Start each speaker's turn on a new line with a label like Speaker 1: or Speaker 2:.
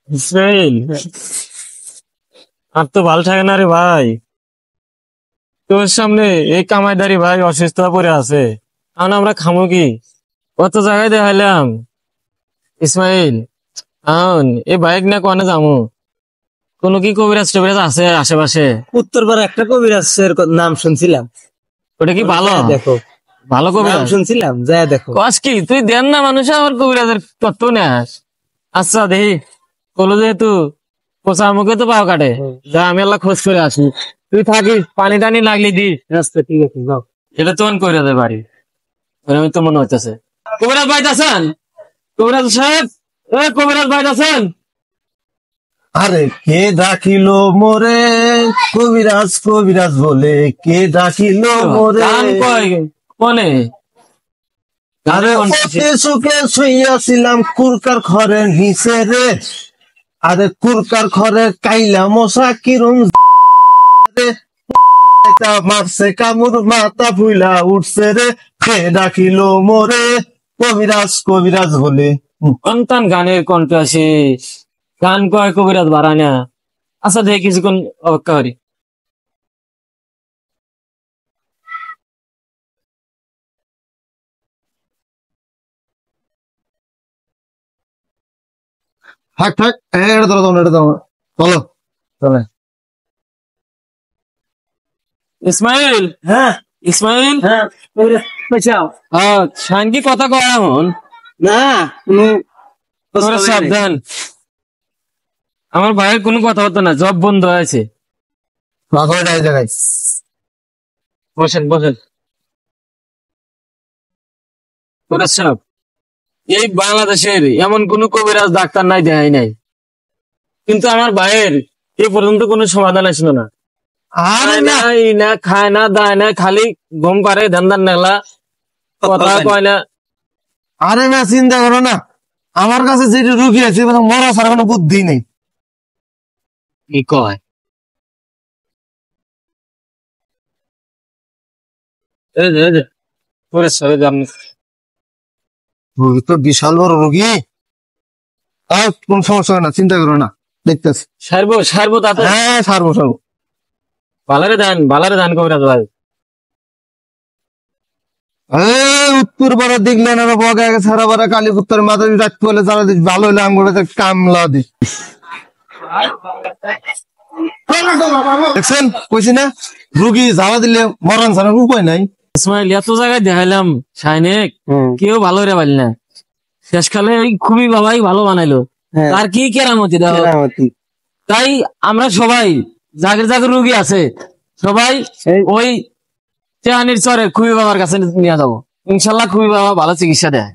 Speaker 1: ইসমাইল, আর তো ভালো থাকে না রে ভাই। তোর সামনে এই কামাইদারি ভাই অসুস্থ হয়ে পড়ে আছে। এখন আমরা খামো কি? কত জায়গায় দেখাইলাম। ইসমাইল, এখন এই বাইক না কোনে যাবো? কোনো কি কবিরাজ টবিরাজ আছে আশেপাশে?
Speaker 2: উত্তরপাড়া একটা কবিরাজের নাম শুনছিলাম।
Speaker 1: ওটা কি ভালো?
Speaker 2: দেখো,
Speaker 1: ভালো
Speaker 2: নাম
Speaker 1: কবিরাজ
Speaker 2: শুনছিলাম, যায় দেখো।
Speaker 1: কস কি তুই দেন না মানুষ আমার কবিরাজের তত্ত্ব নেস। আচ্ছা দেখি বলো যেহেতু পোষা মুখে তো পাও কাটে, যা আমি আল্লাহ খোঁজ করে আসি। তুই থাকিস, পানি টানি লাগলি দি।
Speaker 2: আচ্ছা ঠিক আছে, যাও।
Speaker 1: এটা তো করে দে বাড়ি, আমি তো মনে হইতেছে। কবিরাজ ভাই আছেন? কবিরাজ সাহেব, এ কবিরাজ ভাই আছেন?
Speaker 3: আরে কে ডাকিল মোরে, কবিরাজ কবিরাজ বলে কে ডাকিল মোরে।
Speaker 1: গান কয় কোনে?
Speaker 3: আরে অতি সুখে শুইয়াছিলাম কুরকার ঘরে নিচে রে। আরে কুরকার ঘরে কাইলা মশা কিরম রে। মারছে কামড় মাথা ফুইলা উঠছে রে। কে ডাকিল মোরে, কবিরাজ কবিরাজ বলে।
Speaker 1: সন্তান গানের কণ্ঠ আসিস, গান কয় কবিরাজ বাড়ায় না। আচ্ছা দেখি কিছুক্ষণ অপেক্ষা করি।
Speaker 3: থাক থাক, এটা ধরো এটা ধরো, চলো চলে।
Speaker 1: ইসমাইল,
Speaker 2: হ্যাঁ
Speaker 1: ইসমাইল,
Speaker 2: হ্যাঁ, কবিরাজ পয়সাও
Speaker 1: শাইন কি কথা কয় এমন?
Speaker 2: না, কোনো
Speaker 1: তোরা সাবধান, আমার ভাইয়ের কোনো কথা হতো না, জব বন্ধ হয়েছে।
Speaker 3: জায়গায়
Speaker 1: বসেন বসেন। তোরা সব এই বাংলাদেশের এমন কোন কবিরাজ ডাক্তার নাই, দেখাই নাই, কিন্তু আমার ভাইয়ের এ পর্যন্ত কোনো সমাধান আসলো না।
Speaker 3: আরে না,
Speaker 1: না খায় না দায় না, খালি ঘুম পারে ধান্দার নেলা, কথা কয় না।
Speaker 3: আরে না, চিন্তা করো না, আমার কাছে যেটা রুগী আছে মরা ছাড়া কোনো বুদ্ধি নেই।
Speaker 1: কি কয়?
Speaker 3: রুগী তো বিশাল বড় রুগী, আর কোন সমস্যা হয় না, চিন্তা করো না, দেখতেছি।
Speaker 1: সারবো সারবো তাতে।
Speaker 3: হ্যাঁ সারবো সারবো।
Speaker 1: বালারে দান কবিরাজ ভাই।
Speaker 3: উত্তর পাড়া দেখলেন আর বগা সারা বারা কালীপুত্তর মাথা রাখতে হলে যারা দিস ভালো হলে আঙ্গুলে কামলা দিস। দেখছেন কইছি না, রুগী জ্বালা দিলে মরণ ছাড়ার উপায় নাই।
Speaker 1: ইসমাইল, এত জায়গায় দেখাইলাম শাইনেক, কেউ ভালো রে পারলি না। শেষকালে ওই খুবই বাবাই ভালো বানাইলো, তার কি কেরামতি দাও। তাই আমরা সবাই জাগের জাগের রুগী আছে, সবাই ওই চেহানির চরে খুবই বাবার কাছে নিয়ে যাবো। ইনশাল্লাহ খুবই বাবা ভালো চিকিৎসা দেয়।